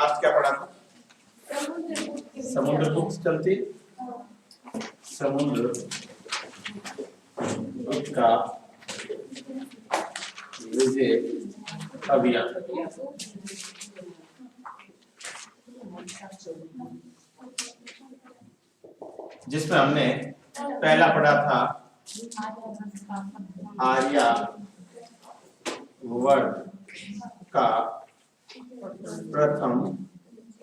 Last क्या पढ़ा था? समुद्रगुप्त चलती समुद्रगुप्त का विजय अभियान, जिसमें हमने पहला पढ़ा था आर्यावर्त का प्रथम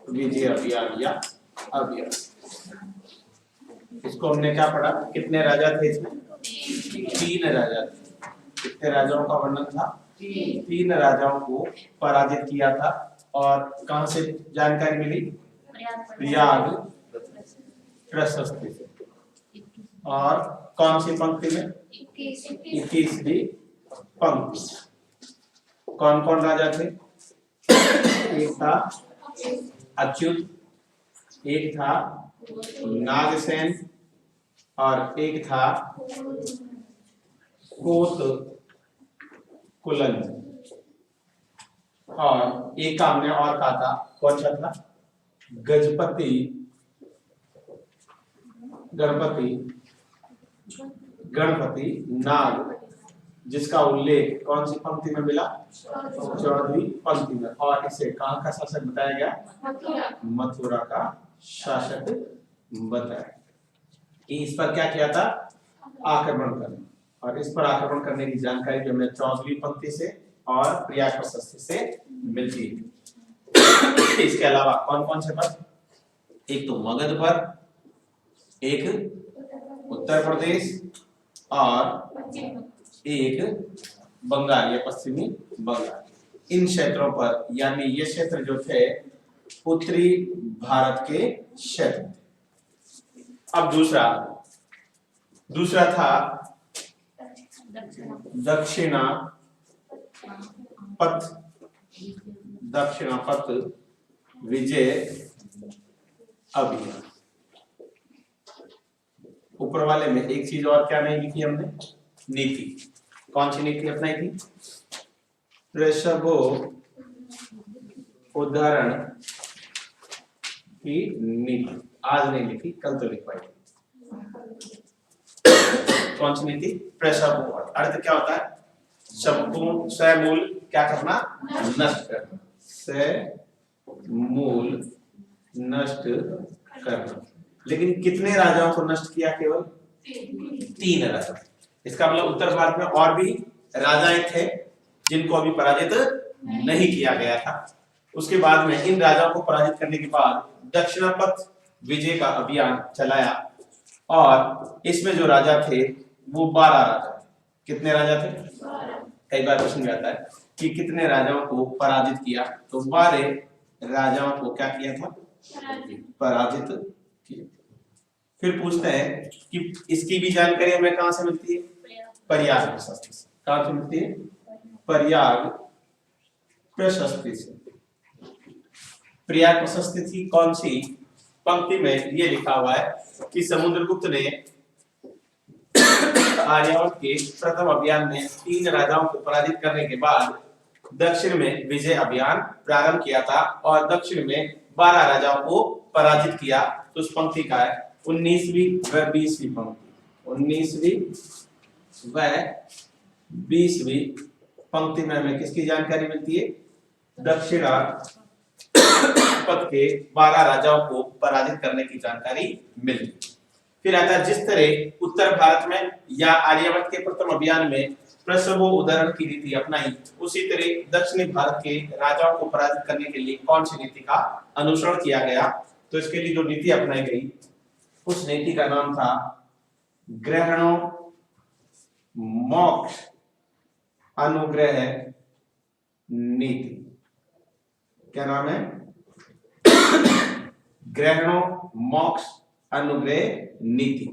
विजय अभियान या अभियान। इसको हमने क्या पढ़ा? कितने राजा थे इसमें? 3 राजा थे। कितने राजाओं का वर्णन था? 3 राजाओं को पराजित किया था। और कहां से जानकारी मिली? प्रयाग प्रशस्ति से। और कौन सी पंक्ति में? 21वीं पंक्ति। कौन कौन राजा थे? एक था अच्युत, एक था नागसेन और एक था कोतकुलंज। और एक का हमने और कहा था, कौन सा था? गजपति गणपति नाग, जिसका उल्लेख कौन सी पंक्ति में मिला? 14वीं पंक्ति में। और इसे कहां का शासक बताया गया? मथुरा का शासक बताया। इस पर क्या किया था? आक्रमण करना। और इस पर आक्रमण करने की जानकारी जो हमें 14वीं पंक्ति से और प्रयाग प्रशस्ति से मिलती है। इसके अलावा कौन कौन से पर? एक तो मगध पर, एक उत्तर प्रदेश और एक बंगाल या पश्चिमी बंगाल। इन क्षेत्रों पर, यानी ये क्षेत्र जो थे उत्तरी भारत के क्षेत्र। अब दूसरा था दक्षिणापथ विजय अभियान। ऊपर वाले में एक चीज और क्या नहीं लिखी हमने? नीति। कौन सी नीति अपनाई थी? वृषभो उदाहरण की नीति। आज नहीं लिखी, कल तो लिख पाई। कौन सी नीति? वृषभो। अर्थ क्या होता है? संपूर्ण समूल क्या करना? नष्ट करना। समूल नष्ट करना। लेकिन कितने राजाओं को नष्ट किया? केवल 3 राजा। इसका मतलब उत्तर भारत में और भी राजाएं थे जिनको अभी पराजित नहीं किया गया था। उसके बाद में इन राजाओं को पराजित करने के बाद दक्षिणापथ विजय का अभियान चलाया। और इसमें जो राजा थे वो 12 राजा थे। कितने राजा थे? कई बार प्रश्न आता है कि कितने राजाओं को पराजित किया, तो 12 राजाओं को क्या किया था? पराजित किया। फिर पूछते हैं कि इसकी भी जानकारी हमें कहां से मिलती है? प्रयाग प्रशस्ति से। कहां से मिलती है? प्रयाग प्रशस्ति से। प्रयाग प्रशस्ति थी कौन सी पंक्ति में? ये लिखा हुआ है कि समुद्रगुप्त ने आर्यावर्त के प्रथम अभियान में 3 राजाओं को पराजित करने के बाद दक्षिण में विजय अभियान प्रारंभ किया था और दक्षिण में 12 राजाओं को पराजित किया। तो उस पंक्ति का है 19वीं व 20वीं पंक्ति। 19वीं व 20वीं पंक्ति में हमें किसकी जानकारी मिलती है? दक्षिणापथ के 12 राजाओं को पराजित करने की जानकारी मिलती है। फिर आता है जिस तरह उत्तर भारत में या आर्यावर्त के प्रथम अभियान में प्रसवो उदाहरण की नीति अपनाई, उसी तरह दक्षिणी भारत के राजाओं को पराजित करने के लिए कौन सी नीति का अनुसरण किया गया? तो इसके लिए जो नीति अपनाई गई उस नीति का नाम था ग्रहणों मोक्ष अनुग्रह नीति। क्या नाम है? ग्रहणों मोक्ष अनुग्रह नीति।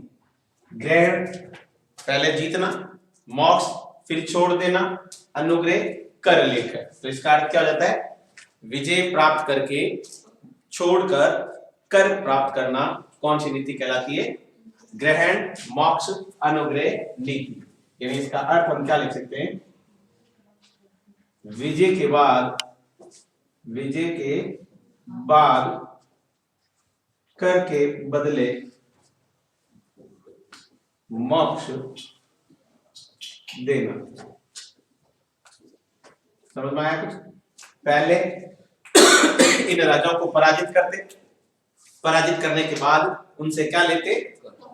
ग्रहण पहले जीतना, मोक्ष फिर छोड़ देना, अनुग्रह कर लेकर। तो इसका अर्थ क्या हो जाता है? विजय प्राप्त करके छोड़कर कर प्राप्त करना कौन सी नीति कहलाती है? ग्रहण मोक्ष अनुग्रह नीति। यानी इसका अर्थ हम क्या लिख सकते हैं? विजय के बाल कर के बदले मोक्ष देना। समझ में आया कुछ? पहले इन राजाओं को पराजित करते, पराजित करने के बाद उनसे क्या लेते?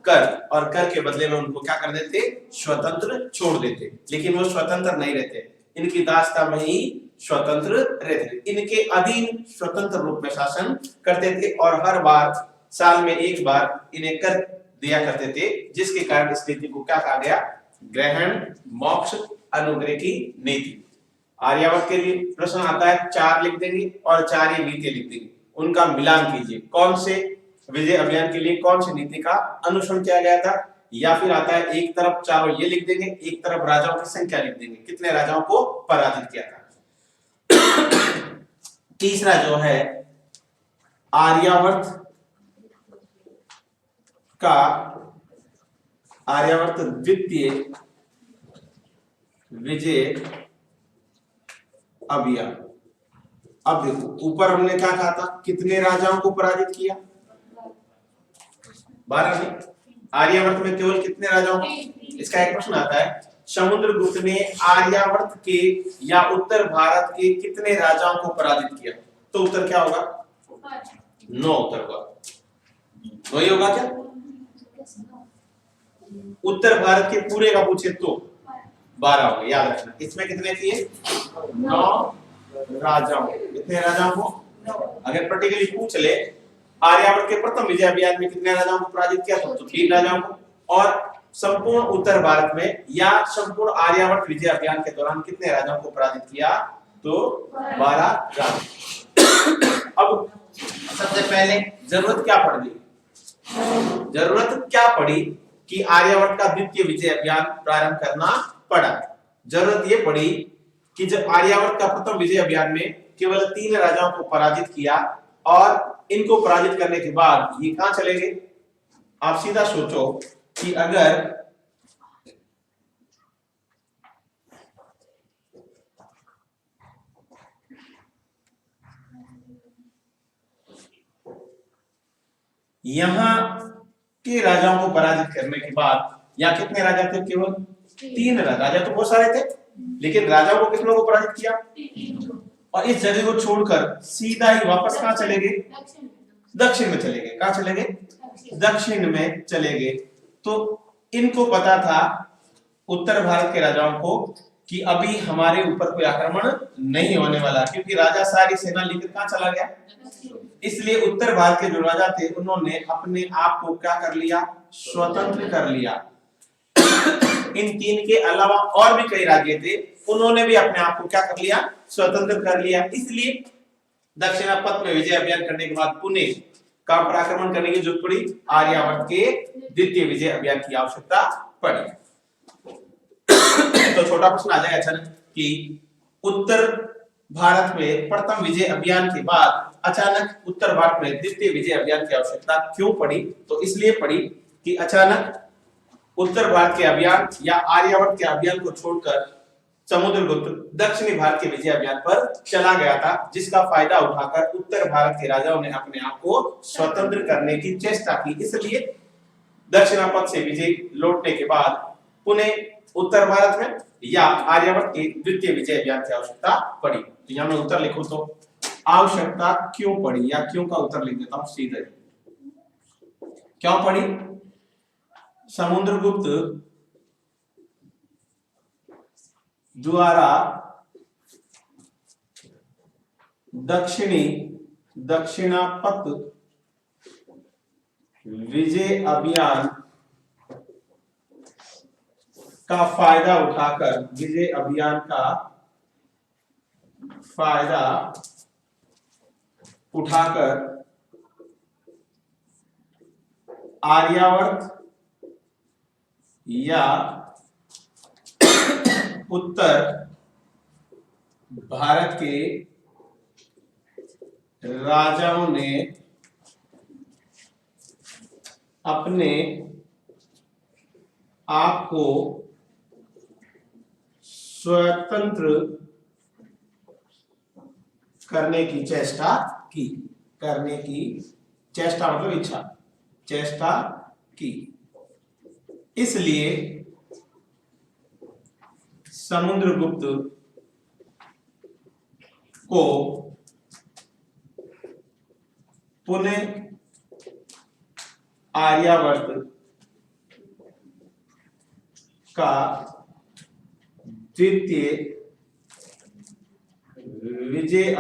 कर, और कर के बदले में उनको क्या कर देते? स्वतंत्र छोड़ देते। लेकिन वो स्वतंत्र नहीं रहते, इनकी दासता में ही स्वतंत्र रहते, इनके अधीन स्वतंत्र रूप में शासन करते थे, और हर बार साल में एक बार इन्हें कर दिया करते थे, जिसके कारण इस नीति को क्या कहा गया? ग्रहण मोक्ष अनुग्रह की नीति। आर्यावर्त के लिए प्रश्न आता है, 4 लिख देंगे और 4 ही नीति लिख देंगे, उनका मिलान कीजिए। कौन से विजय अभियान के लिए कौन सी नीति का अनुसरण किया गया था? या फिर आता है एक तरफ चारों ये लिख देंगे, एक तरफ राजाओं की संख्या लिख देंगे, कितने राजाओं को पराजित किया था। तीसरा जो है आर्यावर्त का, आर्यावर्त द्वितीय विजय अभियान। अब देखो, ऊपर हमने क्या कहा था? कितने राजाओं को पराजित किया? 12 ने। आर्यावर्त में केवल कितने राजाओं को? इसका एक प्रश्न आता है, समुद्रगुप्त ने आर्यावर्त के या उत्तर भारत के कितने राजाओं को पराजित किया? तो उत्तर क्या होगा? 9 उत्तर होगा। 9 ही होगा क्या? उत्तर भारत के पूरे का पूछे तो 12 होंगे, याद रखना। इसमें कितने चाहिए? 9 राजाओं। कितने राजाओं को? अगर पर्टिकुलरली पूछ ले आर्यावर्त के प्रथम विजय अभियान में कितने राजाओं को पराजित किया था, तो 3 राजाओं को, और संपूर्ण उत्तर भारत में या संपूर्ण आर्यावर्त विजय अभियान के दौरान कितने राजाओं को पराजित किया? तो 12 राजा। अब सबसे पहले जरूरत क्या पड़ गई? जरूरत क्या पड़ी कि आर्यावर्त का द्वितीय विजय अभियान प्रारंभ करना पड़ा? जरूरत ये पड़ी कि जब आर्यावर्त का प्रथम विजय अभियान में केवल 3 राजाओं को पराजित किया, और इनको पराजित करने के बाद ये कहां चले गए? आप सीधा सोचो कि अगर यहां के राजाओं को पराजित करने के बाद, या कितने राजा थे? केवल 3 राजा तो बहुत सारे थे, लेकिन राजाओं को कितनों को पराजित किया? और इस जगह को छोड़कर सीधा ही वापस कहां चले गए? दक्षिण में चले गए। कहां चले गए? दक्षिण में चले गए। तो इनको पता था, उत्तर भारत के राजाओं को, कि अभी हमारे ऊपर कोई आक्रमण नहीं होने वाला, क्योंकि राजा सारी सेना लेकर कहां चला गया? इसलिए उत्तर भारत के जो राजा थे उन्होंने अपने आप को क्या कर लिया? स्वतंत्र कर लिया। इन 3 के अलावा और भी कई राज्य थे, उन्होंने भी अपने आप को क्या कर लिया? स्वतंत्र कर लिया। इसलिए दक्षिणापथ में विजय अभियान करने के बाद पुणे का पर आक्रमण करने की जरूरत पड़ी, आर्यावर्त के द्वितीय विजय अभियान की आवश्यकता पड़ी। तो छोटा प्रश्न आ जाएगा अचानक कि उत्तर भारत में प्रथम विजय अभियान के बाद अचानक उत्तर भारत में द्वितीय विजय अभियान की आवश्यकता क्यों पड़ी? तो इसलिए पड़ी कि अचानक उत्तर भारत के अभियान या आर्यावर्त के अभियान को छोड़कर समुद्रगुप्त दक्षिणी भारत के विजय अभियान पर चला गया था, जिसका फायदा उठाकर उत्तर भारत के राजाओं ने अपने आप को स्वतंत्र करने की चेष्टा की। इसलिए दक्षिणापथ से विजय लौटने के बाद पुणे उत्तर भारत में या आर्यावर्त के द्वितीय विजय अभियान की आवश्यकता पड़ी। तो यहां मैं उत्तर लिखूं तो आवश्यकता क्यों पड़ी, या क्यों का उत्तर लिख देता हूं सीधे। क्यों पड़ी? समुद्रगुप्त द्वारा दक्षिणापथ विजय अभियान का फायदा उठाकर, विजय अभियान का फायदा उठाकर आर्यावर्त या उत्तर भारत के राजाओं ने अपने आप को स्वतंत्र करने की चेष्टा की। करने की चेष्टा, मतलब इच्छा, चेष्टा की। इसलिए समुद्रगुप्त को पुनः आर्यावर्त का द्वितीय विजय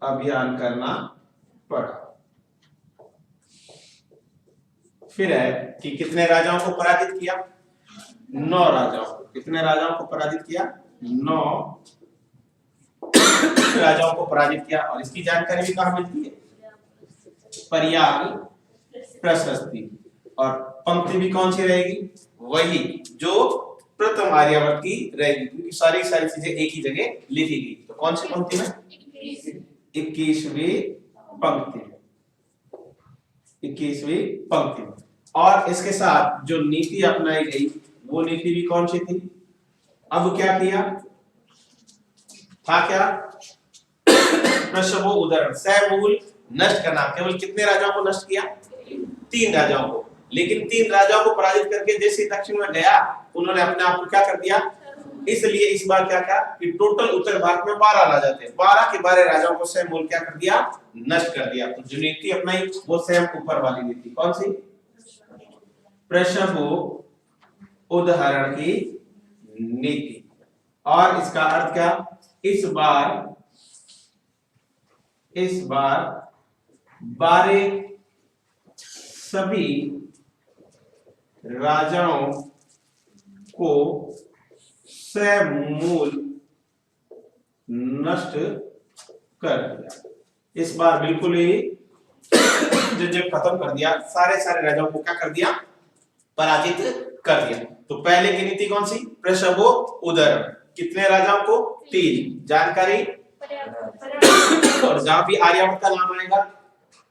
अभियान करना पड़ा। फिर है कि कितने राजाओं को पराजित किया? 9 राजाओं को। कितने राजाओं को पराजित किया? 9 राजाओं को पराजित किया। और इसकी जानकारी भी कहां मिलती है? पर्याय प्रशस्ति। और पंक्ति भी कौन सी रहेगी? वही जो प्रथम आर्यावर्त की रहेगी, क्योंकि सारी चीजें एक ही जगह लिखी गई। तो कौन सी पंक्ति में? 21वीं पंक्ति में। 21वीं पंक्ति में। और इसके साथ जो नीति अपनाई गई वो नीति भी कौन सी थी? अब क्या किया था? क्या प्रसव उदाहरण समूल नष्ट करना। केवल कितने राजाओं को नष्ट किया? 3 राजाओं को। लेकिन 3 राजाओं को पराजित करके जैसे दक्षिण में गया, उन्होंने अपने आप को क्या कर दिया? इसलिए इस बार क्या था कि टोटल उत्तर भारत में 12 राजा थे। 12 के 12 राजाओं को समूल क्या कर दिया? नष्ट कर दिया। तो जो नीति अपनाई वो सेम ऊपर वाली नीति। कौन सी? प्रसव उदाहरण की नीति। और इसका अर्थ क्या? इस बार 12 सभी राजाओं को समूल नष्ट कर दिया। इस बार बिल्कुल ही जब खत्म कर दिया, सारे राजाओं को क्या कर दिया? पराजित कर दिया। तो पहले की नीति कौन सी? प्रसव उदाहरण। कितने राजाओं को? 3। जानकारी और जहां भी आर्यावर्त का नाम आएगा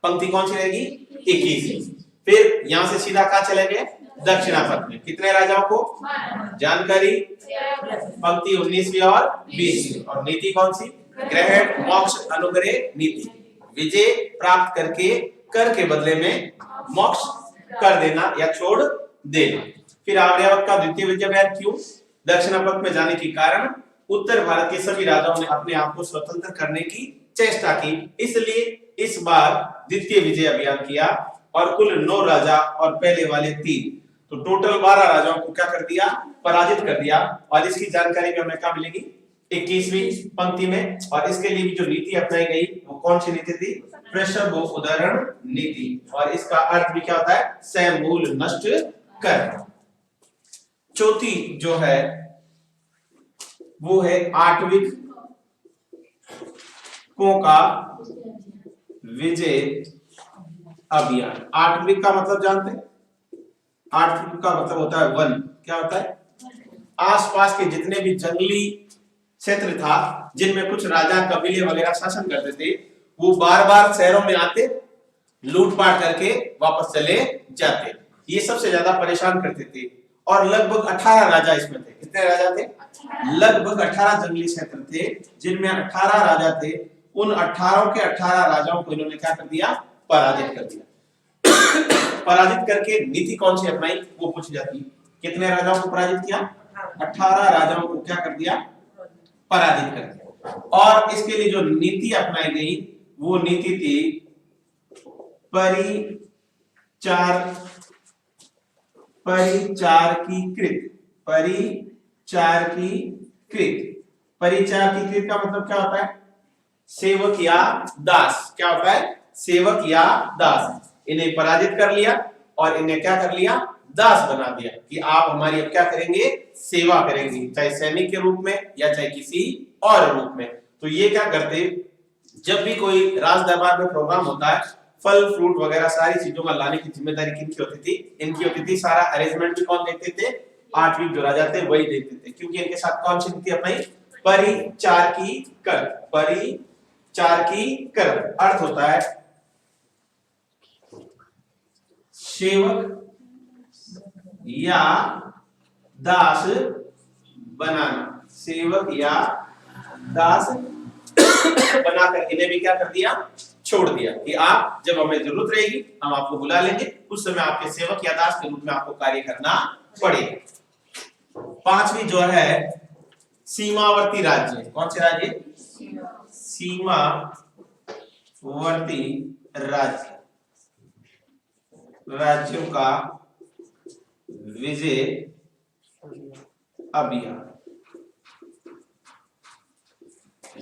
पंक्ति कौन सी रहेगी? 21। फिर यहां से सीधा कहां चले गए? दक्षिणापथ में। कितने राजाओं को? जानकारी पंक्ति 19वीं और 20वीं। और नीति कौन सी? ग्रहण मोक्ष अनुग्रह नीति। विजय प्राप्त करके कर के बदले में मोक्ष कर देना या छोड़ देना। फिर आर्यावर्त का द्वितीय विजय अभियान क्यों? दक्षिणापथ में जाने के कारण उत्तर भारत के सभी राजाओं ने अपने आप को स्वतंत्र करने की चेष्टा की, इसलिए इस बार द्वितीय विजय अभियान किया। और कुल 9 राजा और पहले वाले 3, तो टोटल 12 राजाओं को क्या कर दिया? पराजित कर दिया। और इसकी जानकारी भी हमें क्या मिलेगी? 21वीं पंक्ति में। और इसके लिए भी जो नीति अपनाई गई वो कौन सी नीति थी? प्रसव उदाहरण नीति। और इसका अर्थ भी क्या होता है? समूल नष्ट करना। चौथी जो है वो है आठविक का विजय अभियान। आठविक का मतलब जानते हैं? आठविक का मतलब होता है वन। क्या होता है? आसपास के जितने भी जंगली क्षेत्र था जिनमें कुछ राजा कबीले वगैरह शासन करते थे, वो बार-बार शहरों में आते, लूटपाट करके वापस चले जाते। ये सबसे ज्यादा परेशान करते थे। और लगभग 18 राजा इसमें थे। कितने राजा थे? लगभग 18 जंगली क्षेत्र थे जिनमें 18 राजा थे। उन 18 के 18 राजाओं को इन्होंने क्या कर दिया? पराजित कर दिया। पराजित करके नीति कौन सी अपनाई वो पूछी जाती है। कितने राजाओं को पराजित किया? 18 राजाओं को क्या कर दिया? पराजित कर दिया। और इसके लिए जो नीति अपनाई गई वो नीति थी परिचारकीकृत का मतलब क्या होता है? सेवक या दास। क्या होता है? सेवक या दास। इन्हें पराजित कर लिया और इन्हें क्या कर लिया? दास बना दिया कि आप हमारी अब क्या करेंगे? सेवा करेंगे, चाहे सैनिक के रूप में या चाहे किसी और रूप में। तो ये क्या करते? जब भी कोई राज दरबार में प्रोग्राम होता है, फल फ्रूट वगैरह सारी चीजों का लाने की जिम्मेदारी किनकी होती थी? इनकी होती थी। सारा अरेंजमेंट भी कौन देखते थे? आठवीं जो राजा थे वही देखते थे, क्योंकि इनके साथ कौन सी नीति अपनाई? परिचारकीकृत। परिचारकीकृत अर्थ होता है सेवक या दास बनाना। सेवक या दास बनाकर इन्हें भी क्या कर दिया, छोड़ दिया कि आप जब हमें जरूरत रहेगी हम आपको बुला लेंगे, उस समय आपके सेवक या दास के रूप में आपको कार्य करना पड़ेगा। पांचवी जो है सीमावर्ती राज्य। कौन से राज्य? सीमावर्ती राज्य, राज्यों का विजय अभियान।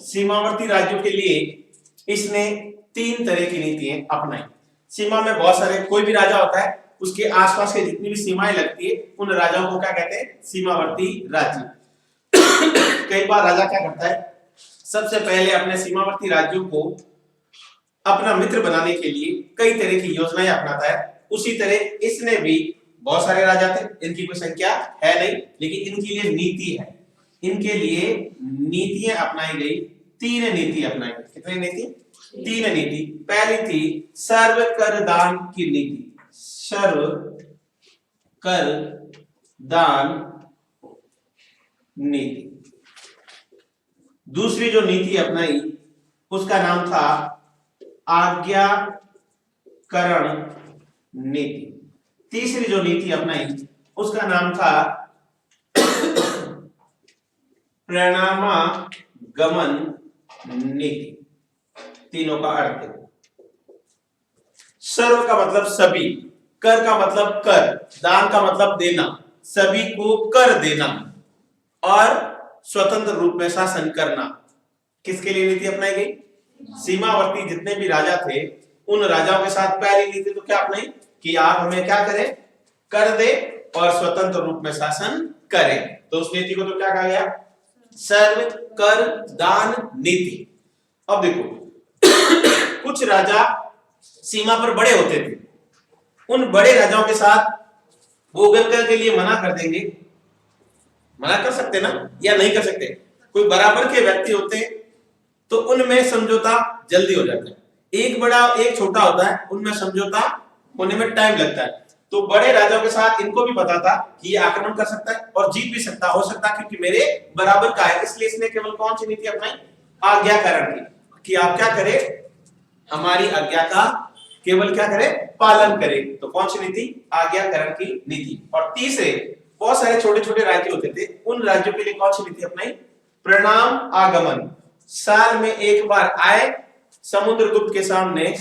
सीमावर्ती राज्यों के लिए इसने 3 तरह की नीतियां अपनाई। सीमा में बहुत सारे, कोई भी राजा होता है उसके आसपास के जितनी भी सीमाएं लगती है उन राजाओं को क्या कहते हैं? सीमावर्ती राज्य। कई बार राजा क्या करता है, सबसे पहले अपने सीमावर्ती राज्यों को अपना मित्र बनाने के लिए कई तरह की योजनाएं अपनाता है। उसी तरह इसने भी, बहुत सारे राजा थे, इनकी कोई संख्या है नहीं, लेकिन इनके लिए नीति है, इनके लिए नीतियां अपनाई गई। 3 नीति अपनाई गई। कितनी नीति? 3 नीति। पहली थी सर्व कर दान की नीति, सर्व कर दान नीति। दूसरी जो नीति अपनाई उसका नाम था आज्ञाकरण नीति। तीसरी जो नीति अपनाई उसका नाम था प्रणामागमन नीति। तीनों का अर्थ है, सर्व का मतलब सभी, कर का मतलब कर, दान का मतलब देना, सभी को कर देना, और स्वतंत्र रूप में शासन करना। किसके लिए नीति अपनाई गई? सीमावर्ती जितने भी राजा थे उन राजाओं के साथ पहली नीति तो क्या अपनाई कि आप हमें क्या करें? कर दे और स्वतंत्र रूप में शासन करें। तो उस नीति को तो क्या कहा गया? सर्व कर दान नीति। अब देखो कुछ राजा सीमा पर बड़े होते थे, उन बड़े राजाओं के साथ वो गलकर के लिए मना कर देंगे, मना कर सकते ना, या नहीं कर सकते? कोई बराबर के व्यक्ति होते तो उनमें समझौता जल्दी हो जाता है, एक बड़ा एक छोटा होता है, उनमें समझौता होने में टाइम लगता है। तो बड़े राजाओं के साथ इनको भी पता था कि ये आक्रमण कर सकता है और जीत भी सकता हो सकता है क्योंकि मेरे बराबर का है, इसलिए इसने केवल कौन सी नीति अपनाई? आज्ञाकरण की, कि आप क्या करें? हमारी आज्ञा का केवल क्या करें? पालन करें। तो कौन सी नीति? आज्ञाकरण की नीति। और तीसरे, बहुत सारे छोटे छोटे राज्य होते थे, उन राज्यों के लिए कौन सी नीति अपनाई? प्रणाम आगमन। साल में एक बार आए, समुद्रगुप्त के सामने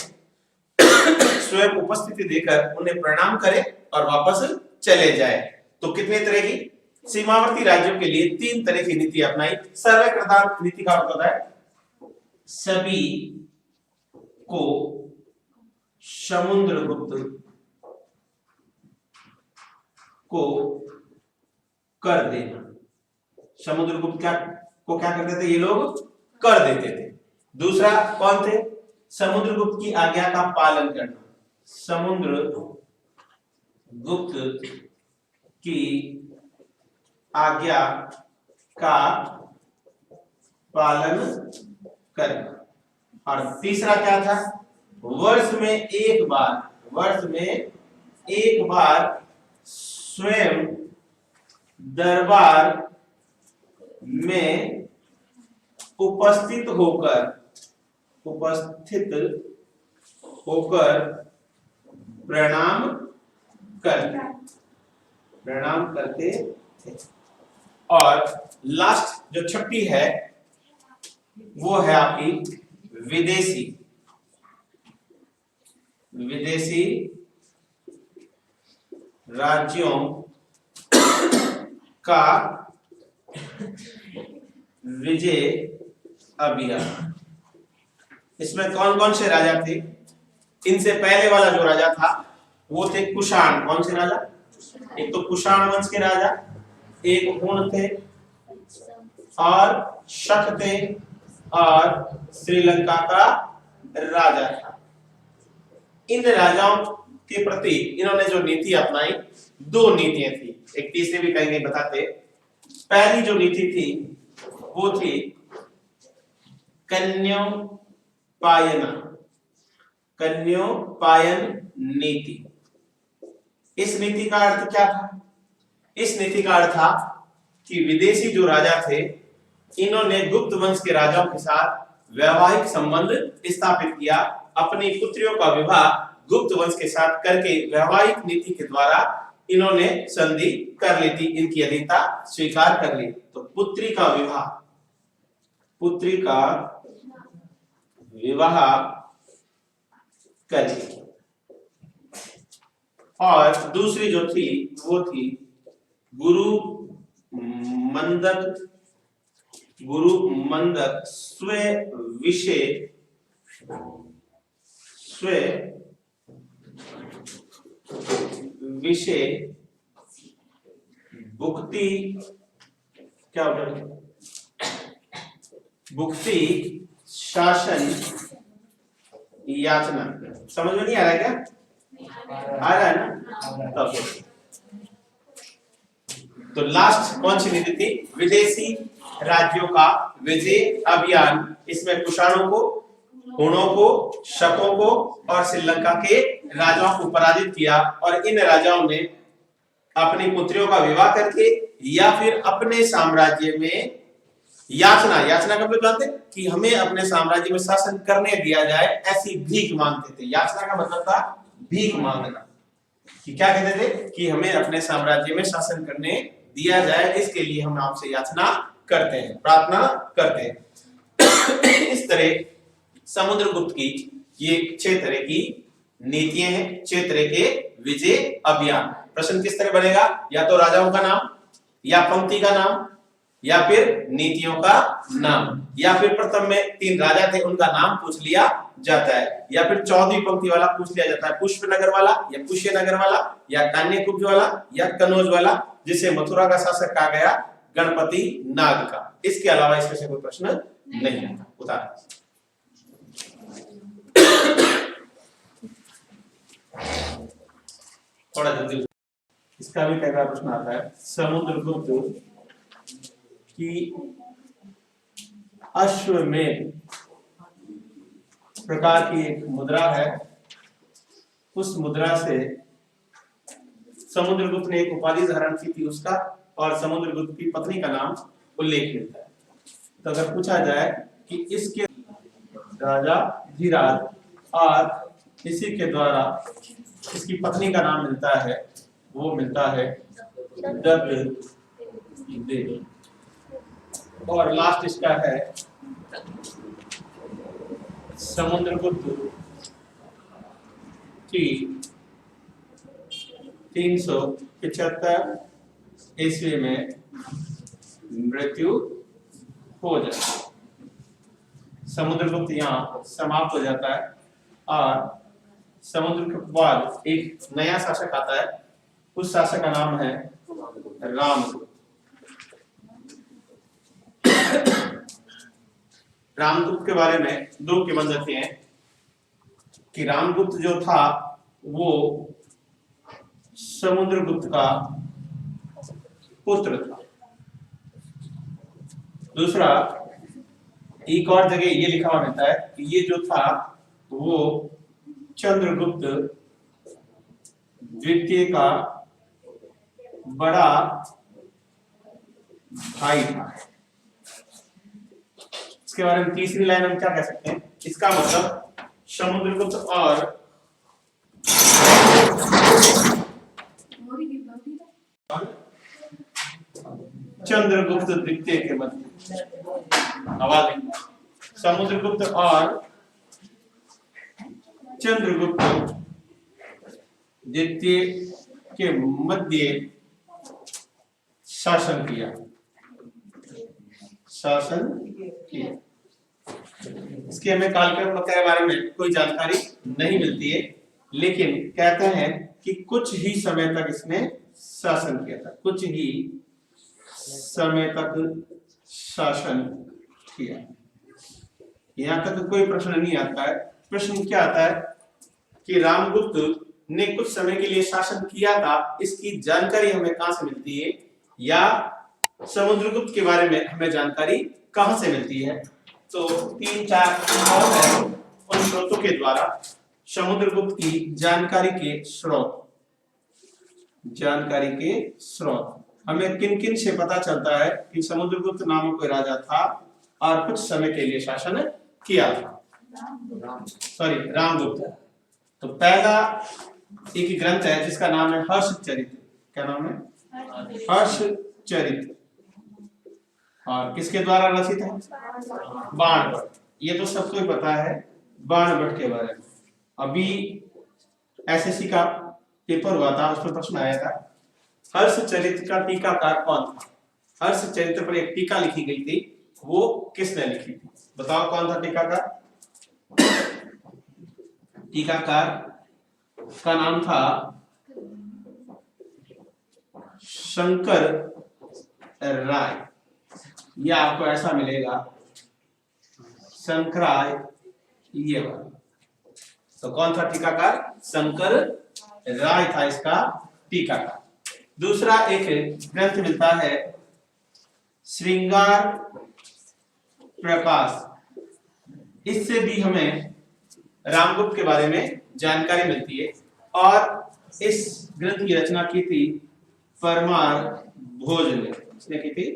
स्वयं उपस्थिति देकर उन्हें प्रणाम करे और वापस चले जाए। तो कितने तरह की? सीमावर्ती राज्यों के लिए 3 तरह की नीति अपनाई। सर्वप्रधान नीति का अर्थ होता है सभी को समुद्रगुप्त को कर देना। समुद्रगुप्त क्या करते थे? ये लोग कर देते थे। दूसरा कौन थे? समुद्रगुप्त की आज्ञा का पालन करना। समुद्रगुप्त की आज्ञा का पालन करना। और तीसरा क्या था? वर्ष में एक बार स्वयं दरबार में उपस्थित होकर प्रणाम करते थे। और लास्ट जो छठी है वो है आपकी विदेशी राज्यों का विजय अभियान। इसमें कौन कौन से राजा थे? इनसे पहले वाला जो राजा था वो थे कुषाण। कौन से राजा? एक तो कुषाण वंश के राजा, एक हुण थे और शक थे और श्रीलंका का राजा था। इन राजाओं के प्रति इन्होंने जो नीति अपनाई, 2 नीतियां थी, एक तीसरी भी कहीं नहीं बताते। पहली जो नीति थी वो थी कन्योपायन नीति। इस नीति का अर्थ क्या था? इस नीति का अर्थ था कि विदेशी जो राजा थे इन्होंने गुप्त वंश के राजाओं के साथ वैवाहिक संबंध स्थापित किया। अपनी पुत्रियों का विवाह गुप्त वंश के साथ करके वैवाहिक नीति के द्वारा इन्होंने संधि कर ली थी, इनकी अधीनता स्वीकार कर ली। तो पुत्री का विवाह कर ली। और दूसरी जो थी वो थी गुरु मंदक स्व विषय भुक्ति, क्या होता है, भुक्ति शासन याचना। समझ में नहीं आ रहा है क्या? आ रहा है ना? तब तो लास्ट कौन सी नीति थी? विदेशी राज्यों का विजय अभियान। इसमें कुषाणों को, हुणों को, शकों को और श्रीलंका के राजाओं को पराजित किया। और इन राजाओं ने अपनी पुत्रियों का विवाह करके या फिर अपने साम्राज्य में याचना का मतलब जानते कि हमें अपने साम्राज्य में शासन करने दिया जाए, ऐसी भीख मांगते थे। याचना का मतलब था भीख मांगना, कि क्या कहते थे कि हमें अपने साम्राज्य में शासन करने दिया जाए, इसके लिए हम आपसे याचना करते हैं, प्रार्थना करते हैं। इस तरह समुद्रगुप्त की ये 6 तरह की नीतियां हैं, 6 तरह के विजय अभियान। प्रश्न किस तरह बनेगा? या तो राजाओं का नाम, या पंक्ति का नाम, या फिर नीतियों का नाम, या फिर प्रथम में 3 राजा थे उनका नाम पूछ लिया जाता है, या फिर 14वीं पंक्ति वाला पूछ लिया जाता है, पुष्पनगर वाला या पुष्यनगर वाला या कान्यकुब्ज वाला या कनौज वाला, जिसे मथुरा का शासक कहा गया गणपति नाग का। इसके अलावा इसमें से कोई प्रश्न नहीं आता। उतार थोड़ा जल्दी। इसका भी पहला प्रश्न आता है, समुद्रगुप्त की अश्वमेध प्रकार की एक मुद्रा है। उस मुद्रा से समुद्रगुप्त ने एक उपाधि धारण की थी उसका, और समुद्रगुप्त की पत्नी का नाम उल्लेख मिलता है। तो अगर पूछा जाए कि इसके राजा धीराज और इसी के द्वारा इसकी पत्नी का नाम मिलता है, वो मिलता है दत्त देवी। और लास्ट इसका है समुद्रगुप्त की 375 ईस्वी में मृत्यु हो जाती है। समुद्रगुप्त यहाँ समाप्त हो जाता है और समुद्र के बाद एक नया शासक आता है। उस शासक का नाम है रामगुप्त। रामगुप्त के बारे में 2 किंवदंती हैं कि रामगुप्त जो था वो समुद्रगुप्त का पुत्र था। दूसरा, एक और जगह ये लिखा हुआ मिलता है कि ये जो था वो चंद्रगुप्त द्वितीय का बड़ा भाई था। इसके बारे में तीसरी लाइन हम क्या कह सकते हैं? इसका मतलब समुद्रगुप्त और चंद्रगुप्त द्वितीय के मध्य, आवाज समुद्रगुप्त और चंद्रगुप्त द्वितीय के मध्य शासन किया। इसके हमें कालक्रम के बारे में कोई जानकारी नहीं मिलती है, लेकिन कहते हैं कि कुछ ही समय तक इसने शासन किया था, कुछ ही समय तक शासन किया। यहाँ तक कोई प्रश्न नहीं आता है। प्रश्न क्या आता है कि रामगुप्त ने कुछ समय के लिए शासन किया था, इसकी जानकारी हमें कहां से मिलती है, या समुद्रगुप्त के बारे में हमें जानकारी कहां से मिलती है? तो 3-4 है, उन स्रोतों के द्वारा समुद्रगुप्त की जानकारी के स्रोत हमें किन किन से पता चलता है कि समुद्रगुप्त नामक कोई राजा था और कुछ समय के लिए शासन किया था? सॉरी, रामगुप्त। तो पहला एक ग्रंथ है जिसका नाम है हर्षचरित। क्या नाम है? हर्षचरित। और किसके द्वारा रचित है? बाणभट्ट। ये तो सबको ही पता है बाणभट्ट के बारे में। अभी एसएससी का पेपर हुआ था, उसमें प्रश्न आया था हर्षचरित का टीकाकार कौन था? हर्षचरित पर एक टीका लिखी गई थी, वो किसने लिखी थी? बताओ कौन था टीकाकार? टीकाकार का नाम था शंकर राय। यह आपको ऐसा मिलेगा शंकराय, ये वाला। तो कौन था टीकाकार? शंकर राय था इसका टीकाकार। दूसरा एक ग्रंथ मिलता है श्रृंगार प्रकाश। इससे भी हमें रामगुप्त के बारे में जानकारी मिलती है, और इस ग्रंथ की रचना की थी परमार भोज ने। इसने की थी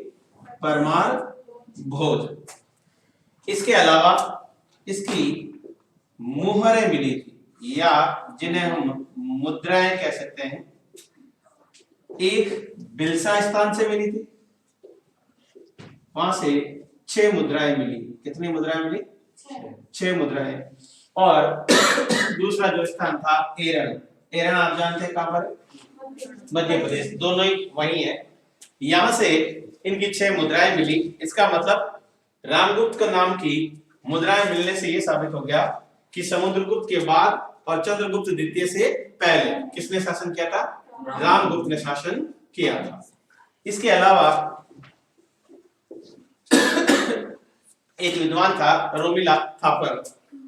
परमार भोज। इसके अलावा इसकी मुहरें मिली थी, या जिन्हें हम मुद्राएं कह सकते हैं। एक बिलसा स्थान से मिली थी, वहां से 6 मुद्राएं मिली। कितनी मुद्राएं मिली? 6 मुद्राएं। और दूसरा जो स्थान था एरण। एरण आप जानते हैं कहां पर? मध्य प्रदेश। दोनों ही वही है। यहां से इनकी 6 मुद्राएं मिली। इसका मतलब रामगुप्त का नाम की मुद्राएं मिलने से यह साबित हो गया कि समुद्रगुप्त के बाद और चंद्रगुप्त द्वितीय से पहले किसने शासन किया था? रामगुप्त ने शासन किया था। इसके अलावा एक विद्वान था रोमिला थापर,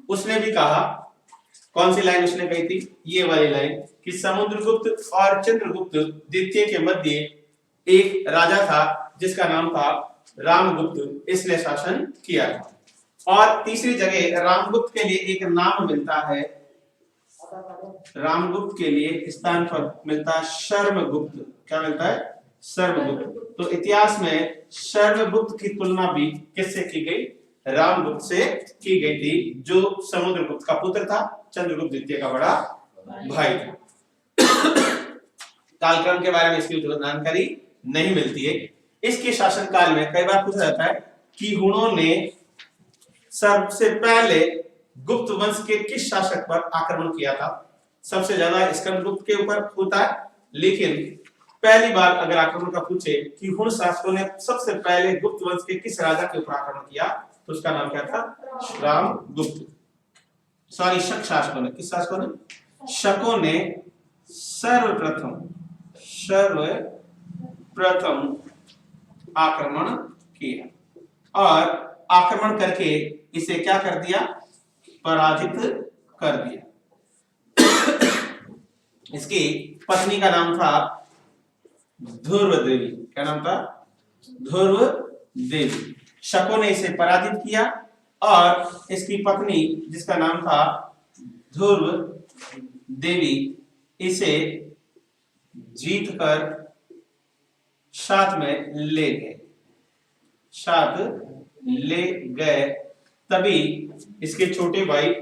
उसने भी कहा, कौन सी लाइन उसने कही थी? ये वाली लाइन, कि समुद्रगुप्त और चंद्रगुप्त द्वितीय के मध्य एक राजा था जिसका नाम था रामगुप्त, इसने शासन किया था। और तीसरी जगह रामगुप्त के लिए एक नाम मिलता है, रामगुप्त के लिए स्थान पर मिलता है शर्मगुप्त। क्या मिलता है? शर्मगुप्त। तो इतिहास में शर्मगुप्त की तुलना भी किससे की गई? रामगुप्त से की गई थी, जो समुद्रगुप्त का पुत्र था, चंद्रगुप्त द्वितीय का बड़ा भाई था। कालक्रम के बारे में इसकी जानकारी नहीं मिलती है। इसके शासनकाल में कई बार पूछा जाता है कि हुणों ने सबसे पहले गुप्त वंश के किस शासक पर आक्रमण किया था? सबसे ज्यादा स्कंदगुप्त के ऊपर होता है, लेकिन पहली बार अगर आक्रमण का पूछे कि हुण शासकों ने सबसे पहले गुप्त वंश के किस राजा के ऊपर आक्रमण किया, तो उसका नाम क्या था? रामगुप्त। सॉरी, शक शासकों ने। किस शासकों ने? शकों ने सर्वप्रथम आक्रमण किया, और आक्रमण करके इसे क्या कर दिया? पराजित कर दिया। इसकी पत्नी का नाम था ध्रुव देवी। क्या नाम था? ध्रुव देवी। शकों ने इसे पराजित किया, और इसकी पत्नी जिसका नाम था ध्रुव देवी, इसे जीत कर साथ में ले गए। साथ ले गए। तभी इसके छोटे भाई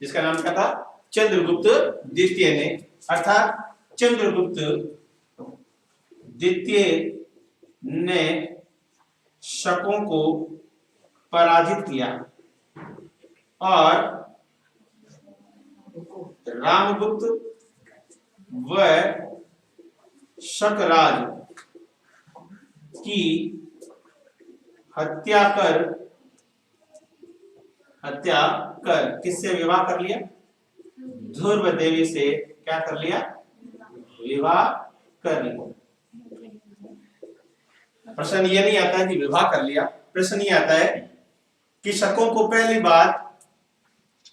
जिसका नाम क्या था? चंद्रगुप्त द्वितीय ने, अर्थात चंद्रगुप्त द्वितीय ने शकों को पराजित किया, और रामगुप्त व शकराज की हत्या कर किससे विवाह कर लिया? ध्रुव देवी से क्या कर लिया? विवाह कर लिया। प्रश्न ये नहीं आता है कि विवाह कर लिया, प्रश्न ये आता है कि शकों को पहली बार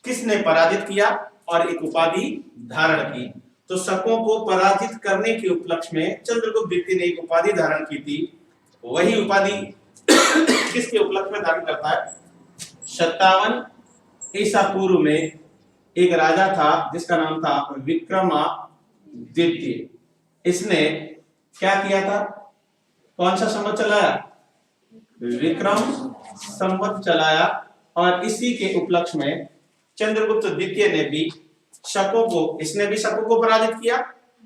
किसने पराजित किया और एक उपाधि धारण की? तो शकों को पराजित करने के उपलक्ष्य में चंद्रगुप्त द्वितीय ने एक उपाधि धारण की थी। वही उपाधि किसके उपलक्ष्य में धारण करता है? 57 ईसा पूर्व में एक राजा था जिसका नाम था विक्रमादित्य। इसने क्या किया था? कौन सा संवत चलाया? विक्रम संवत चलाया, और इसी के उपलक्ष्य में चंद्रगुप्त द्वितीय ने भी शकों को, इसने भी शकों को पराजित किया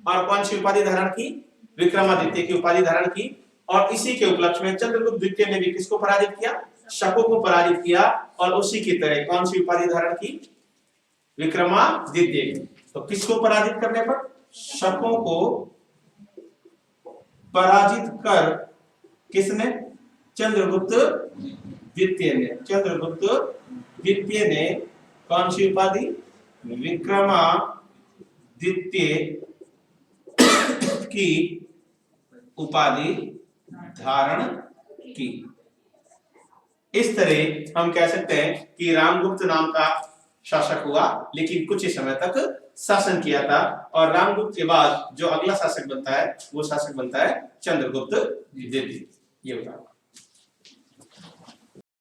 और कौन सी उपाधि धारण की? विक्रमादित्य की उपाधि धारण की। और इसी के उपलक्ष्य में चंद्रगुप्त द्वितीय ने भी किसको पराजित किया? शकों को पराजित किया और उसी की तरह कौन सी उपाधि धारण की? विक्रमादित्य। तो किसको पराजित करने पर? शकों को पराजित कर किसने? चंद्रगुप्त द्वितीय ने। चंद्रगुप्त द्वितीय ने कौन सी उपाधि? विक्रमादित्य की उपाधि धारण की। इस तरह हम कह सकते हैं कि रामगुप्त नाम का शासक हुआ, लेकिन कुछ ही समय तक शासन किया था। और रामगुप्त के बाद जो अगला शासक बनता है वो शासक बनता है चंद्रगुप्त द्वितीय। ये बता